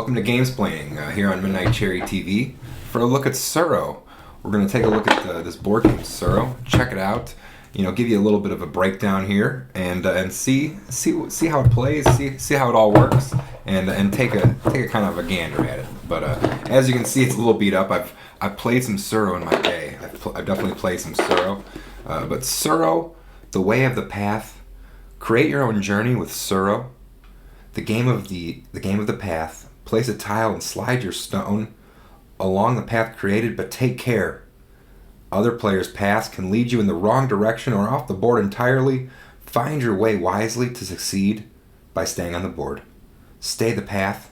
welcome to GAMEsplaining here on Midnight Cherry TV for a look at Tsuro. We're going to take a look at this board game, Tsuro. Check it out. You know, give you a little bit of a breakdown here, and see how it plays, see how it all works, and take a kind of a gander at it. But as you can see, it's a little beat up. I've played some Tsuro in my day. I've definitely played some Tsuro. But Tsuro, the way of the path. Create your own journey with Tsuro. The game of the path. Place a tile and slide your stone along the path created, but take care. Other players' paths can lead you in the wrong direction or off the board entirely. Find your way wisely to succeed by staying on the board. Stay the path.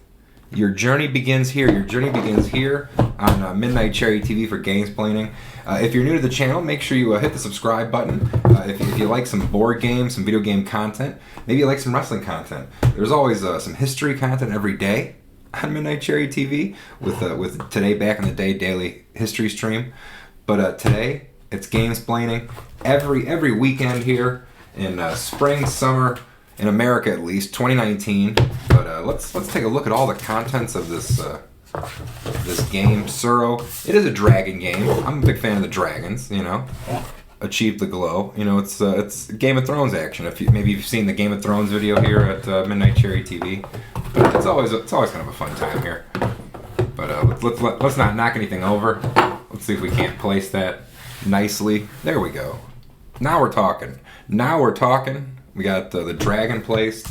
Your journey begins here. Your journey begins here on Midnight Cherry TV for GAMEsplaining. If you're new to the channel, make sure you hit the subscribe button. If you like some board games, some video game content, maybe you like some wrestling content. There's always some history content every day on Midnight Cherry TV with Today Back in the Day daily history stream. But today it's GAMEsplaining every weekend here in spring, summer, in America at least, 2019. But let's take a look at all the contents of this game, Tsuro. It is a dragon game. I'm a big fan of the dragons. You know, achieve the glow. You know, it's Game of Thrones action. Maybe you've seen the Game of Thrones video here at Midnight Cherry TV. But it's always kind of a fun time here. But let's not knock anything over. Let's see if we can't place that nicely. There we go. Now we're talking. We got the dragon placed.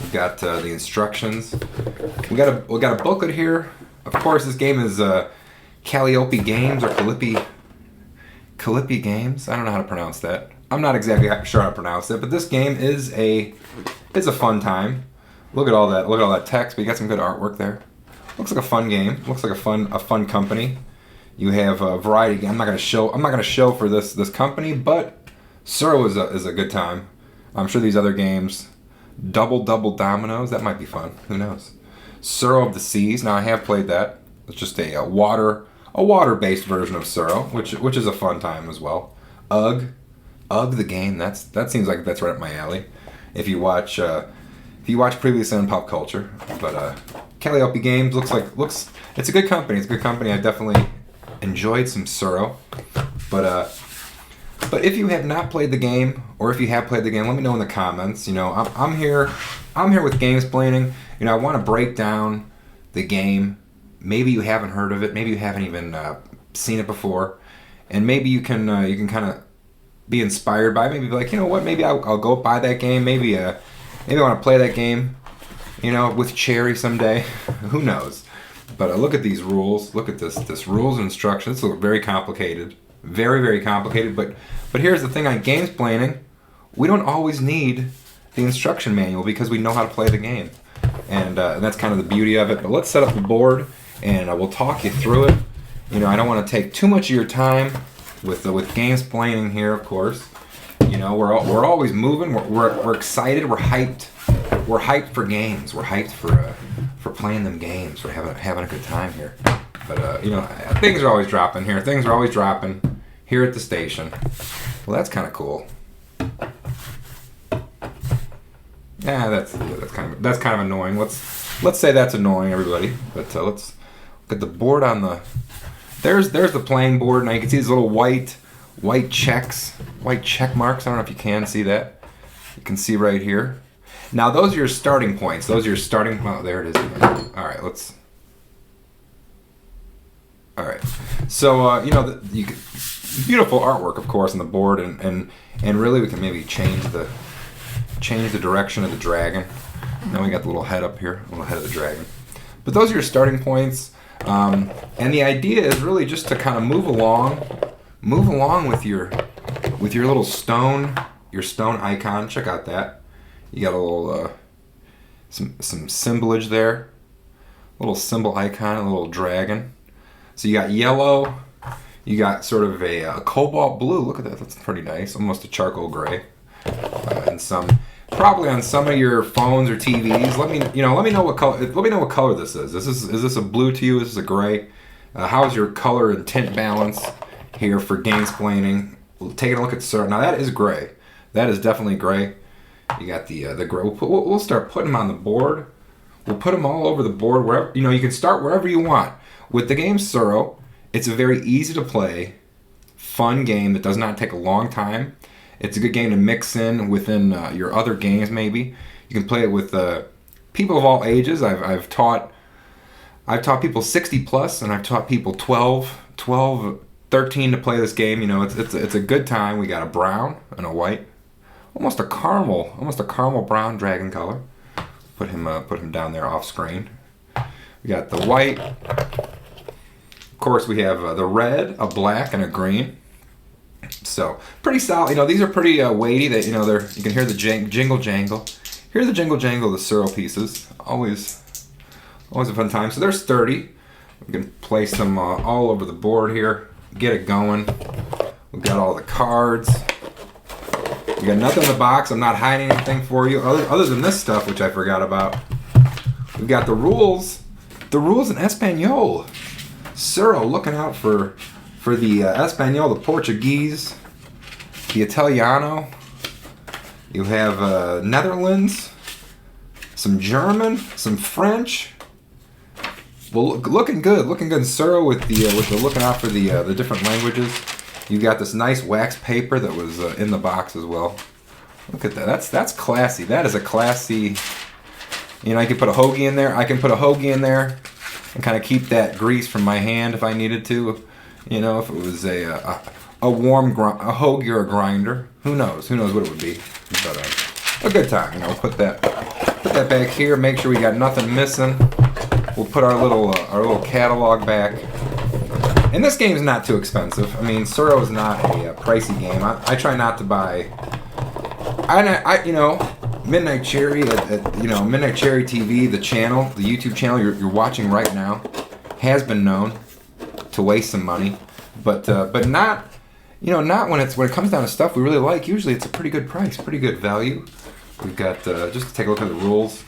We got the instructions. We got a booklet here. Of course, this game is Calliope Games or Calliope Games. I don't know how to pronounce that. I'm not exactly sure how to pronounce it, but this game is a fun time. Look at all that. Look at all that text. But you got some good artwork there. Looks like a fun game. Looks like a fun company. You have a variety. I'm not gonna show for this company, but Tsuro is a good time. I'm sure these other games, Double Dominoes, that might be fun. Who knows? Tsuro of the Seas. Now I have played that. It's just a water-based version of Tsuro, which is a fun time as well. Ugh the game. That seems like that's right up my alley. If you watch previously on Pop Culture, but Calliope Games looks it's a good company. It's a good company. I definitely enjoyed some Tsuro, but if you have not played the game, or if you have played the game, let me know in the comments. You know, I'm here with GAMEsplaining. You know, I want to break down the game. Maybe you haven't heard of it. Maybe you haven't even seen it before, and maybe you can kind of be inspired by it. Maybe be like, you know what? Maybe I'll go buy that game. Maybe I want to play that game. You know, with Cherry someday. Who knows? But look at these rules. Look at this rules and instructions. This looks very complicated. Very complicated. But here's the thing on GAMEsplaining, we don't always need the instruction manual because we know how to play the game. And that's kind of the beauty of it. But let's set up the board and we'll talk you through it. You know, I don't want to take too much of your time with GAMEsplaining here, of course. You know, we're always moving. We're excited. We're hyped. We're hyped for games. We're hyped for playing them games. We're having a good time here. But you know, things are always dropping here. Things are always dropping here at the station. Well, that's kind of cool. Yeah, that's kind of annoying. Let's say that's annoying, everybody. But let's look at the board on the. There's the playing board. Now you can see these little white checks, white check marks. I don't know if you can see that. You can see right here. Now those are your starting points. Those are your starting. Oh, there it is. All right, All right. So you know, beautiful artwork, of course, on the board, and really we can maybe change the direction of the dragon. Now we got the little head up here, little head of the dragon. But those are your starting points, and the idea is really just to kind of move along with your little stone icon. Check out that. You got a little some symbolage there, a little symbol icon, a little dragon. So you got yellow, you got sort of a cobalt blue. Look at that, that's pretty nice, almost a charcoal gray. And probably on some of your phones or TVs. Let me know what color. Let me know what color this is. Is this a blue to you? Is this a gray? How's your color and tint balance here for GAMEsplaining? Taking a look at Tsuro. Now that is gray. That is definitely gray. You got the gray. We'll start putting them on the board. We'll put them all over the board, wherever, you know, you can start wherever you want. With the game Tsuro, it's a very easy to play, fun game that does not take a long time. It's a good game to mix in within your other games maybe. You can play it with people of all ages. I've taught people 60 plus, and I've taught people 12, 13 to play this game. You know, it's a good time. We got a brown and a white, almost a caramel brown dragon color. Put him down there off screen. We got the white. Of course, we have the red, a black, and a green. So pretty solid. You know, these are pretty weighty. That, you know, you can hear the jingle jangle. Hear the jingle jangle of the Tsuro pieces. Always a fun time. So they're sturdy. We can place them all over the board here. Get it going. We've got all the cards. We got nothing in the box. I'm not hiding anything for you other than this stuff, which I forgot about. We've got the rules. The rules in Espanol. Tsuro looking out for the Espanol, the Portuguese, the Italiano. You have Netherlands, some German, some French. Well, looking good. Tsuro with the looking out for the different languages. You got this nice wax paper that was in the box as well. Look at that. That's classy. That is a classy. You know, I can put a hoagie in there. I can put a hoagie in there and kind of keep that grease from my hand if I needed to. You know, if it was a hoagie or a grinder. Who knows? Who knows what it would be? But a good time. You know, put that back here. Make sure we got nothing missing. We'll put our little catalog back. And this game is not too expensive. I mean, Tsuro is not a pricey game. I try not to buy. You know, Midnight Cherry Midnight Cherry TV, the channel, the YouTube channel you're watching right now, has been known to waste some money, but not, you know, not when it comes down to stuff we really like. Usually, it's a pretty good price, pretty good value. We've got just to take a look at the rules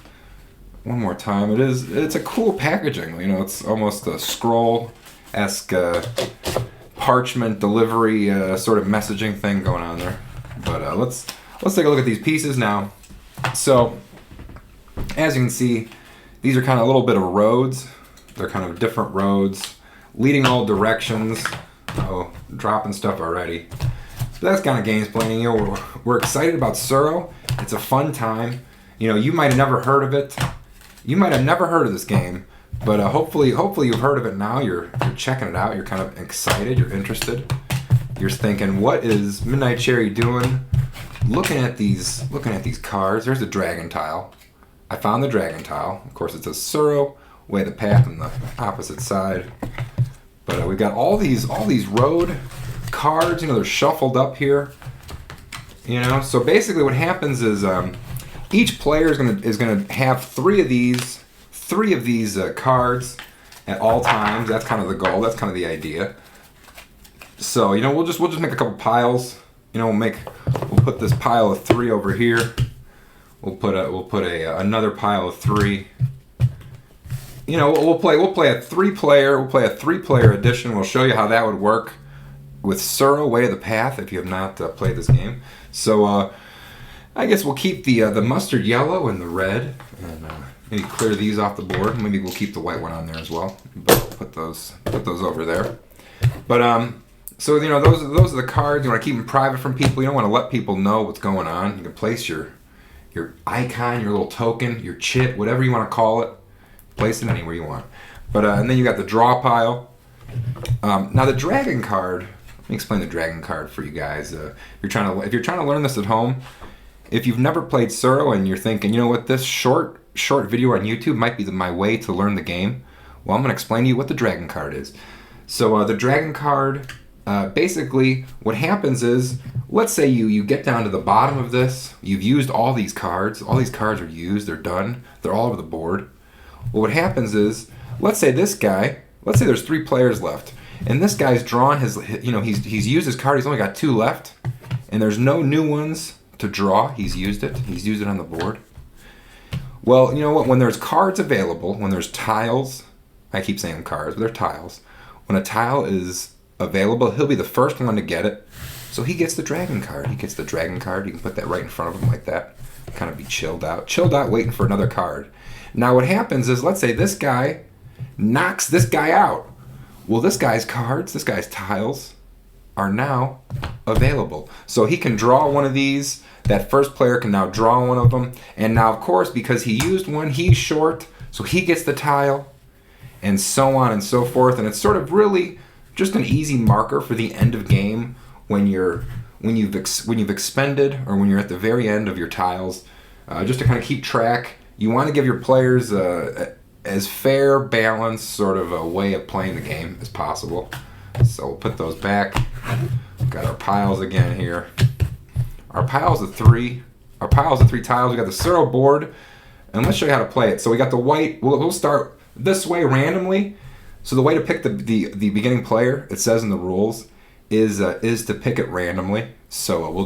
one more time. It's a cool packaging. You know, it's almost a scroll-esque parchment delivery sort of messaging thing going on there. But let's take a look at these pieces now. So, as you can see, these are kind of a little bit of roads. They're kind of different roads, leading all directions. Oh, dropping stuff already. So that's kind of GAMEsplaining. You know, we're excited about Tsuro. It's a fun time. You know, you might have never heard of it. You might have never heard of this game, but hopefully you've heard of it now. You're checking it out. You're kind of excited. You're interested. You're thinking, what is Midnight Cherry doing? Looking at these cards. There's the dragon tile. I found the dragon tile. Of course, it says Tsuro, way the path on the opposite side. But we've got all these road cards. You know, they're shuffled up here. You know, so basically what happens is each player is gonna have three of these cards at all times. That's kind of the goal. That's kind of the idea. So, you know, we'll just make a couple piles. You know, we'll put this pile of 3 over here. We'll put another pile of 3. You know, we'll play a 3-player edition. We'll show you how that would work with Tsuro, Way of the Path, if you have not played this game. So I guess we'll keep the mustard yellow and the red, and maybe clear these off the board. Maybe we'll keep the white one on there as well. But put those over there. But so, you know, those are the cards. You want to keep them private from people. You don't want to let people know what's going on. You can place your icon, your little token, your chit, whatever you want to call it. Place it anywhere you want. But and then you got the draw pile. Now the dragon card. Let me explain the dragon card for you guys. If you're trying to learn this at home, if you've never played Tsuro and you're thinking, you know what, this short video on YouTube might be my way to learn the game. Well, I'm going to explain to you what the dragon card is. So the dragon card. Basically, what happens is, let's say you get down to the bottom of this. You've used all these cards. All these cards are used. They're done. They're all over the board. Well, what happens is, let's say there's 3 players left, and this guy's drawn he's used his card. He's only got 2 left, and there's no new ones to draw. He's used it. He's used it on the board. Well, you know what? When there's cards available, when there's tiles, I keep saying cards, but they're tiles. When a tile is available, he'll be the first one to get it. So he gets the dragon card. You can put that right in front of him like that. Kind of be chilled out, waiting for another card. Now what happens is, let's say this guy knocks this guy out. Well, this guy's cards, this guy's tiles are now available. So he can draw one of these. That first player can now draw one of them. And now, of course, because he used one, he's short, so he gets the tile, and so on and so forth. And it's sort of really just an easy marker for the end of game when you've expended, or when you're at the very end of your tiles, just to kind of keep track. You want to give your players as fair, balanced sort of a way of playing the game as possible. So we'll put those back. We've got our piles again here. Our piles of three tiles. We got the Tsuro board, and let's show you how to play it. So we got the white. We'll start this way randomly. So the way to pick the beginning player, it says in the rules, is to pick it randomly. So we'll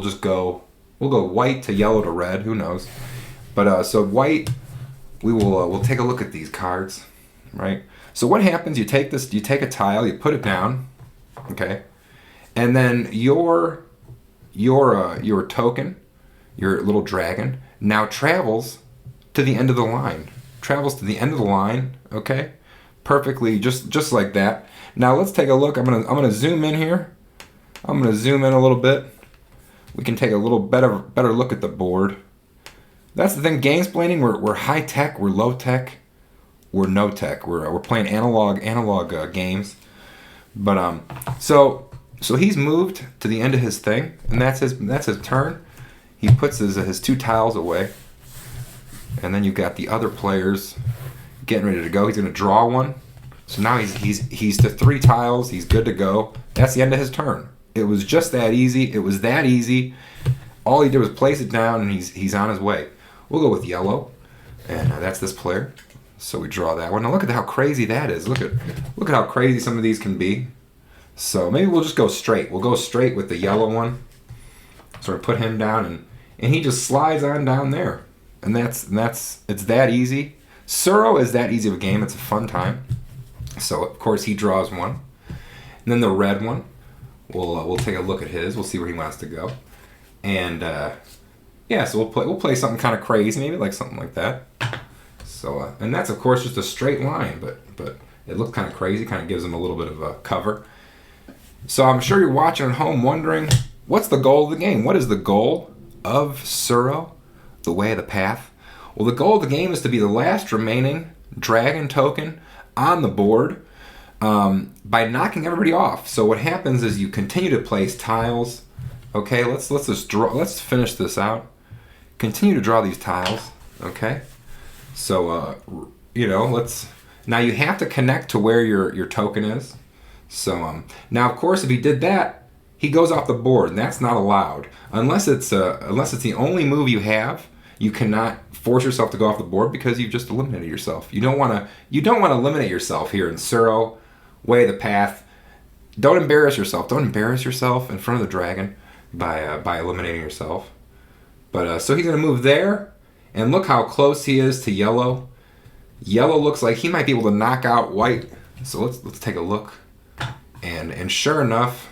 go white to yellow to red. Who knows? But so white, we'll take a look at these cards, right? So what happens? You take a tile, you put it down, okay, and then your token, your little dragon, now travels to the end of the line. Okay, perfectly, just like that. Now let's take a look. I'm gonna zoom in here. I'm gonna zoom in a little bit. We can take a little better look at the board. That's the thing. GAMEsplaining. We're high tech. We're low tech. We're no tech. We're playing analog games. But so he's moved to the end of his thing, and that's his turn. He puts his two tiles away, and then you've got the other players getting ready to go. He's gonna draw one. So now he's to 3 tiles. He's good to go. That's the end of his turn. It was just that easy. It was that easy. All he did was place it down, and he's on his way. We'll go with yellow, and that's this player. So we draw that one. Now look at how crazy that is. Look at how crazy some of these can be. So maybe we'll just go straight. We'll go straight with the yellow one. Sort of put him down, and he just slides on down there. And it's that easy. Tsuro is that easy of a game. It's a fun time. So of course he draws one, and then the red one. We'll take a look at his. We'll see where he wants to go, and yeah. So we'll play something kind of crazy, maybe like something like that. So and that's of course just a straight line, but it looks kind of crazy. Kind of gives him a little bit of a cover. So I'm sure you're watching at home wondering, what's the goal of the game? What is the goal of Tsuro, the way of the path? Well, the goal of the game is to be the last remaining dragon token on the board by knocking everybody off. So what happens is you continue to place tiles. Okay, let's finish this out. Continue to draw these tiles. Okay, so now you have to connect to where your token is. So now of course if he did that, he goes off the board, and that's not allowed unless it's the only move you have. You cannot force yourself to go off the board because you've just eliminated yourself. You don't want to eliminate yourself here in Tsuro, way of the path. Don't embarrass yourself. Don't embarrass yourself in front of the dragon by eliminating yourself. But so he's gonna move there, and look how close he is to yellow. Yellow looks like he might be able to knock out white. So let's take a look, and sure enough,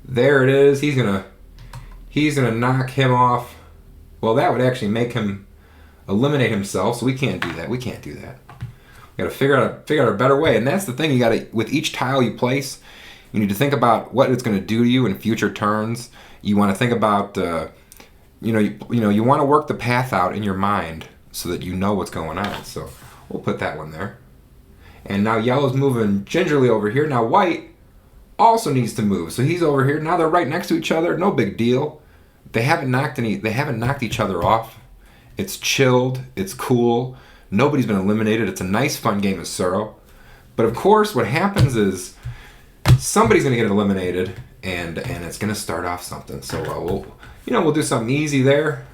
there it is. He's gonna knock him off. Well, that would actually make him eliminate himself, so we can't do that. We gotta figure out a better way, and that's the thing. You gotta, with each tile you place, you need to think about what it's gonna do to you in future turns. You want to think about, you want to work the path out in your mind so that you know what's going on. So we'll put that one there, and now yellow's moving gingerly over here. Now white also needs to move, so he's over here. Now they're right next to each other. No big deal. They haven't knocked each other off. It's chilled. It's cool. Nobody's been eliminated. It's a nice, fun game of Tsuro. But of course, what happens is somebody's going to get eliminated, and it's going to start off something. So we'll do something easy there.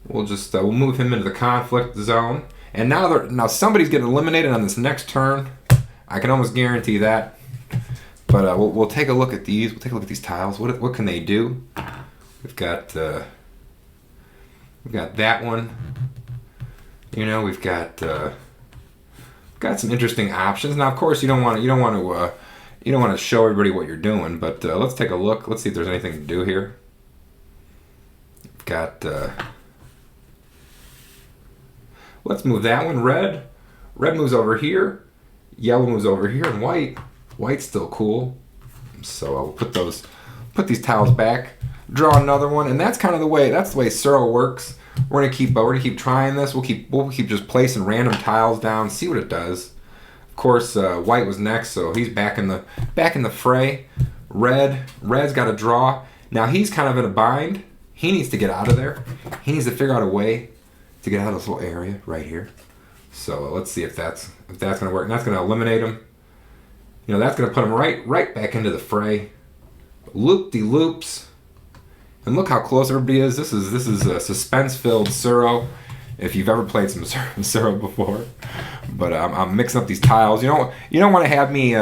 We'll just we'll move him into the conflict zone, and now somebody's getting eliminated on this next turn. I can almost guarantee that. But we'll take a look at these. We'll take a look at these tiles. What can they do? We've got that one. We've got some interesting options. Now, of course, you don't want to show everybody what you're doing. But let's take a look. Let's see if there's anything to do here. We've got Let's move that one. Red moves over here. Yellow moves over here, and white's still cool. So I'll put these tiles back, draw another one, and that's kind of the way Tsuro works. We're gonna keep trying this. We'll keep just placing random tiles down, see what it does. Of course, white was next, so he's back in the fray. Red's got to draw. Now he's kind of in a bind. He needs to get out of there. He needs to figure out a way to get out of this little area right here. So let's see if that's gonna work. And that's gonna eliminate him. You know, that's gonna put him right back into the fray. Loop-de-loops. And look how close everybody is. This is a suspense-filled Tsuro, if you've ever played some Tsuro before. But I'm mixing up these tiles. You don't want to have me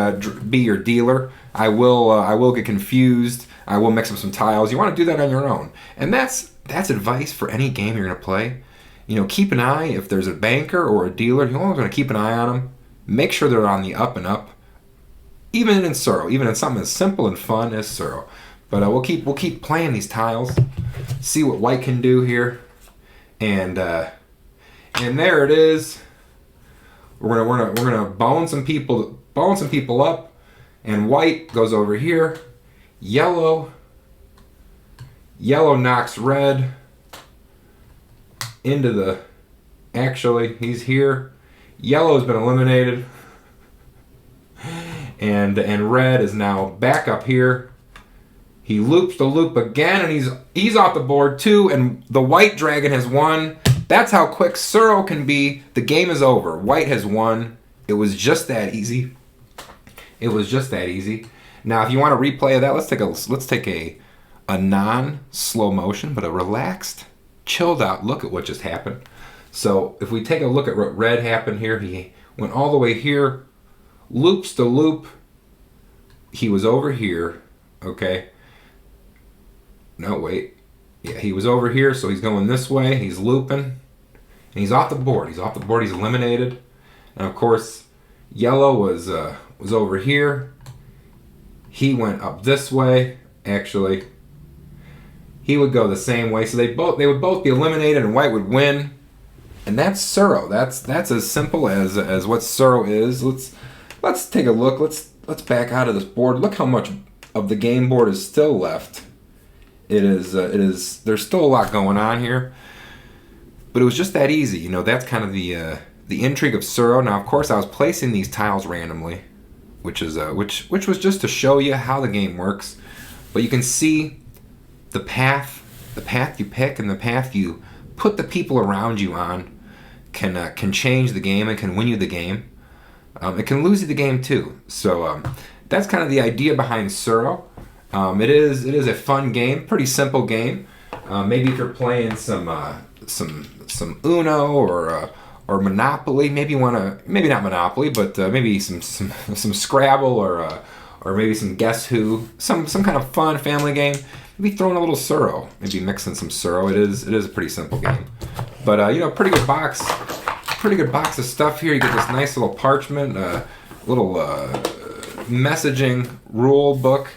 be your dealer. I will get confused. I will mix up some tiles. You want to do that on your own. And that's advice for any game you're gonna play. You know, keep an eye if there's a banker or a dealer. You're always gonna keep an eye on them. Make sure they're on the up and up. Even in Tsuro, even in something as simple and fun as Tsuro. But we'll keep playing these tiles, see what white can do here, and there it is. We're gonna bone some people up, and white goes over here. Yellow knocks red into the. Actually, he's here. Yellow's been eliminated, and red is now back up here. He loops the loop again, and he's off the board too, and the white dragon has won. That's how quick Tsuro can be. The game is over. White has won. It was just that easy. It was just that easy. Now, if you want to replay that, let's take a non-slow motion, but a relaxed, chilled out look at what just happened. So if we take a look at what red happened here, he went all the way here, loops the loop. He was over here, okay? No, wait. Yeah, he was over here, so he's going this way. He's looping, and he's off the board. He's off the board. He's eliminated. And of course, yellow was over here. He went up this way. Actually, he would go the same way. So they would both be eliminated, and white would win. And that's Tsuro. That's as simple as what Tsuro is. Let's take a look. Let's back out of this board. Look how much of the game board is still left. It is. There's still a lot going on here, but it was just that easy. You know, that's kind of the intrigue of Tsuro. Now, of course, I was placing these tiles randomly, which was just to show you how the game works. But you can see the path you pick and the path you put the people around you on can change the game and can win you the game. It can lose you the game too. So that's kind of the idea behind Tsuro. It is a fun game, pretty simple game. Maybe if you're playing some Uno or Monopoly, maybe not Monopoly, but maybe some Scrabble or maybe some Guess Who, some kind of fun family game. Maybe throw in a little Tsuro, maybe mixing some Tsuro. It is a pretty simple game, but you know, pretty good box of stuff here. You get this nice little parchment, little messaging rule book.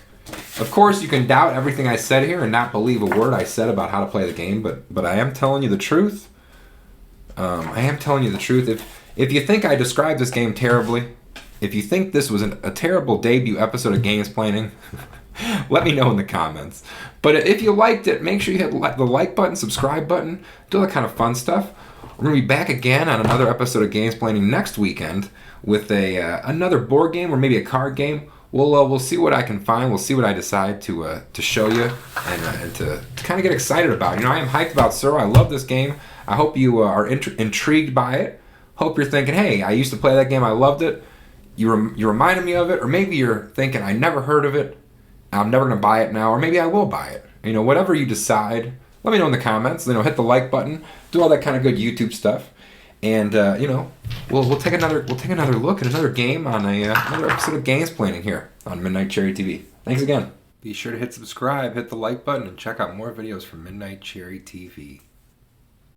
Of course, you can doubt everything I said here and not believe a word I said about how to play the game, but I am telling you the truth. I am telling you the truth. If you think I described this game terribly, if you think this was a terrible debut episode of GAMEsplaining, let me know in the comments. But if you liked it, make sure you hit the like button, subscribe button, do that kind of fun stuff. We're going to be back again on another episode of GAMEsplaining next weekend with another board game or maybe a card game. We'll see what I can find. We'll see what I decide to show you and to kind of get excited about. You know, I am hyped about Tsuro. I love this game. I hope you are intrigued by it. Hope you're thinking, hey, I used to play that game. I loved it. You reminded me of it. Or maybe you're thinking, I never heard of it. I'm never going to buy it now. Or maybe I will buy it. You know, whatever you decide, let me know in the comments. You know, hit the like button. Do all that kind of good YouTube stuff. And you know, we'll take another look at another game on another episode of GAMEsplaining here on Midnight Cherry TV. Thanks again. Be sure to hit subscribe, hit the like button, and check out more videos from Midnight Cherry TV.